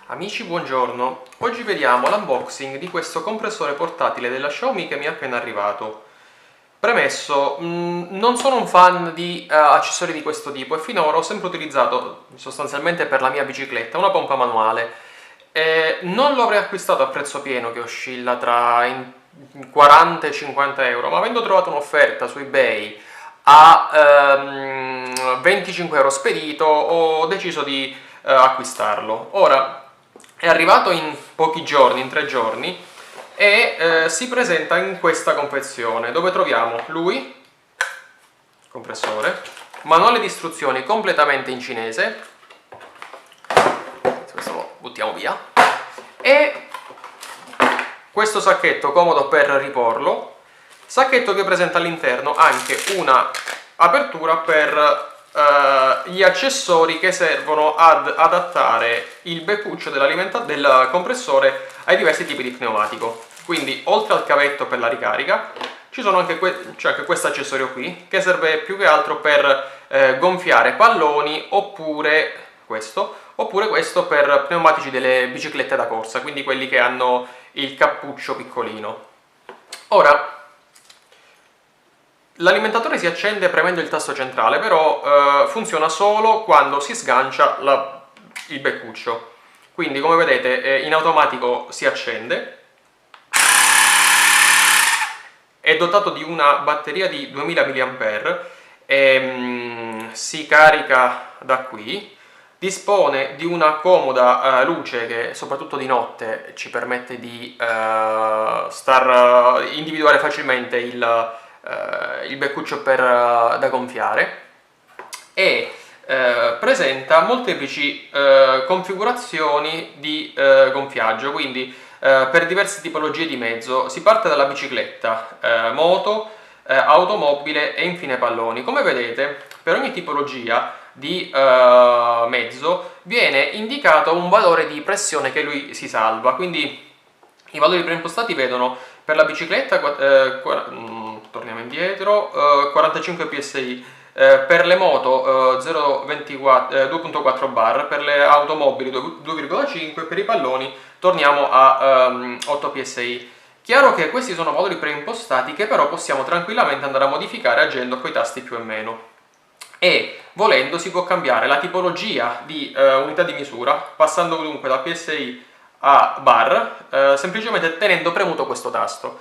Amici, buongiorno. Oggi vediamo l'unboxing di questo compressore portatile della Xiaomi che mi è appena arrivato. Premesso, non sono un fan di accessori di questo tipo e finora ho sempre utilizzato, sostanzialmente per la mia bicicletta, una pompa manuale. Non lo avrei acquistato a prezzo pieno, che oscilla tra 40 e 50 euro, ma avendo trovato un'offerta su eBay a 25 euro spedito, ho deciso di acquistarlo. Ora, è arrivato in pochi giorni, in 3 giorni, e si presenta in questa confezione, dove troviamo lui, compressore, manuale di istruzioni completamente in cinese, questo lo buttiamo via, e questo sacchetto comodo per riporlo, sacchetto che presenta all'interno anche una apertura per gli accessori che servono ad adattare il beccuccio del compressore ai diversi tipi di pneumatico. Quindi, oltre al cavetto per la ricarica, ci sono anche c'è anche questo accessorio qui, che serve più che altro per gonfiare palloni, oppure questo per pneumatici delle biciclette da corsa, quindi quelli che hanno il cappuccio piccolino. Ora, l'alimentatore si accende premendo il tasto centrale, però funziona solo quando si sgancia il beccuccio. Quindi, come vedete, in automatico si accende. È dotato di una batteria di 2000 mAh e si carica da qui. Dispone di una comoda luce che, soprattutto di notte, ci permette di individuare facilmente il beccuccio da gonfiare, e presenta molteplici configurazioni di gonfiaggio, quindi per diverse tipologie di mezzo. Si parte dalla bicicletta, moto, automobile e infine palloni. Come vedete, per ogni tipologia di mezzo viene indicato un valore di pressione che lui si salva, quindi i valori preimpostati vedono per la bicicletta, torniamo indietro, 45 psi, per le moto 2.4 bar, per le automobili 2,5, per i palloni torniamo a 8 psi. Chiaro che questi sono valori preimpostati che però possiamo tranquillamente andare a modificare agendo con i tasti più e meno. E volendo si può cambiare la tipologia di unità di misura, passando dunque da psi a bar, semplicemente tenendo premuto questo tasto.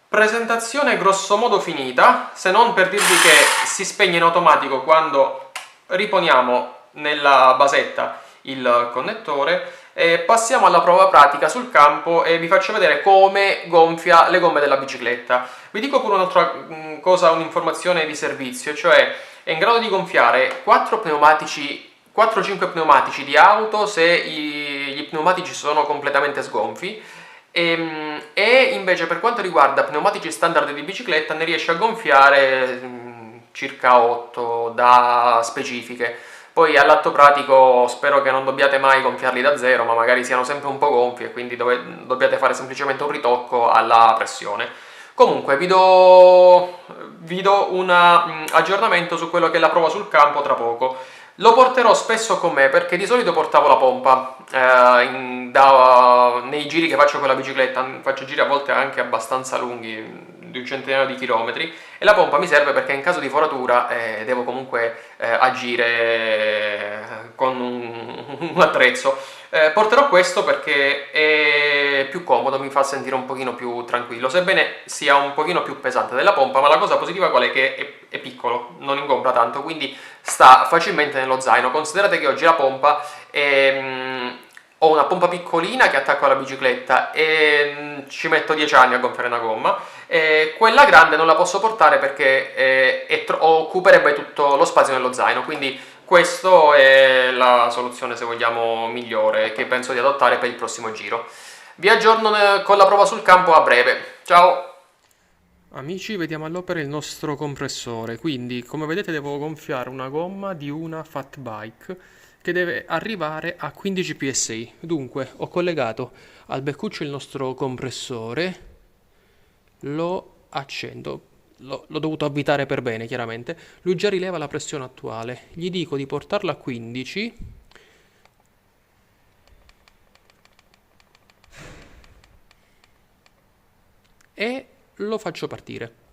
Presentazione grossomodo finita, se non per dirvi che si spegne in automatico quando riponiamo nella basetta il connettore. Passiamo alla prova pratica sul campo e vi faccio vedere come gonfia le gomme della bicicletta. Vi dico pure un'altra cosa, un'informazione di servizio, cioè è in grado di gonfiare 4-5 pneumatici di auto se gli pneumatici sono completamente sgonfi, e invece per quanto riguarda pneumatici standard di bicicletta ne riesce a gonfiare circa 8 da specifiche. Poi all'atto pratico spero che non dobbiate mai gonfiarli da zero, ma magari siano sempre un po' gonfi e quindi dobbiate fare semplicemente un ritocco alla pressione. Comunque vi do un aggiornamento su quello che è la prova sul campo tra poco. Lo porterò spesso con me perché di solito portavo la pompa nei giri che faccio con la bicicletta. Faccio giri a volte anche abbastanza lunghi, di un centinaio di chilometri, e la pompa mi serve perché in caso di foratura devo comunque agire con un attrezzo. Porterò questo perché è più comodo, mi fa sentire un pochino più tranquillo, sebbene sia un pochino più pesante della pompa, ma la cosa positiva qual è? Che è piccolo, non ingombra tanto, quindi sta facilmente nello zaino. Considerate che oggi la pompa ho una pompa piccolina che attacco alla bicicletta e ci metto 10 anni a gonfiare una gomma, e quella grande non la posso portare perché occuperebbe tutto lo spazio nello zaino, quindi questa è la soluzione, se vogliamo, migliore che penso di adottare per il prossimo giro. Vi aggiorno con la prova sul campo a breve. Ciao! Amici, vediamo all'opera il nostro compressore. Quindi, come vedete, devo gonfiare una gomma di una fat bike che deve arrivare a 15 psi. Dunque, ho collegato al beccuccio il nostro compressore, lo accendo. L'ho dovuto avvitare per bene, chiaramente. Lui già rileva la pressione attuale. Gli dico di portarla a 15 e lo faccio partire.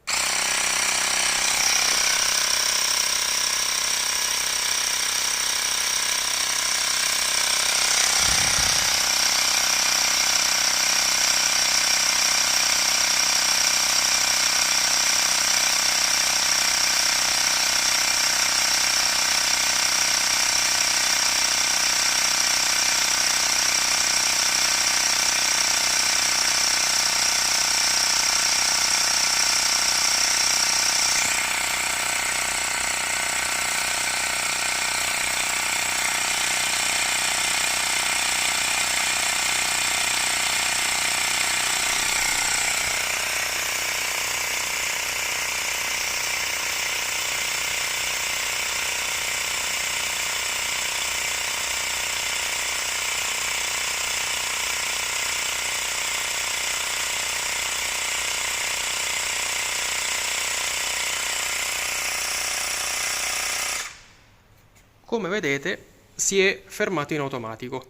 Come vedete si è fermato in automatico,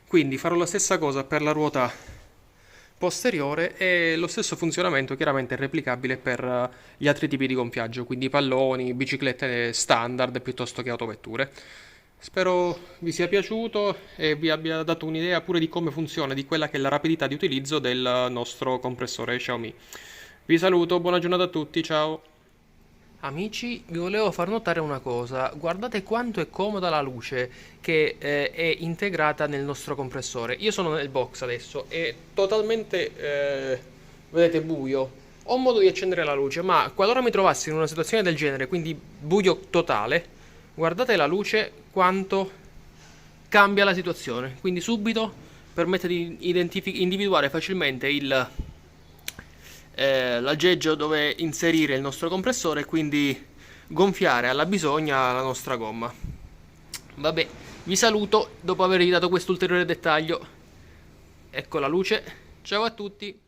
quindi farò la stessa cosa per la ruota posteriore e lo stesso funzionamento chiaramente è replicabile per gli altri tipi di gonfiaggio, quindi palloni, biciclette standard piuttosto che autovetture. Spero vi sia piaciuto e vi abbia dato un'idea pure di come funziona, di quella che è la rapidità di utilizzo del nostro compressore Xiaomi. Vi saluto, buona giornata a tutti, ciao! Amici, vi volevo far notare una cosa, guardate quanto è comoda la luce che è integrata nel nostro compressore. Io sono nel box adesso, è totalmente, vedete, buio. Ho modo di accendere la luce, ma qualora mi trovassi in una situazione del genere, quindi buio totale, guardate la luce quanto cambia la situazione. Quindi subito permette di individuare facilmente l'aggeggio dove inserire il nostro compressore e quindi gonfiare alla bisogna la nostra gomma. Vabbè, vi saluto dopo avervi dato questo ulteriore dettaglio. Ecco la luce. Ciao a tutti.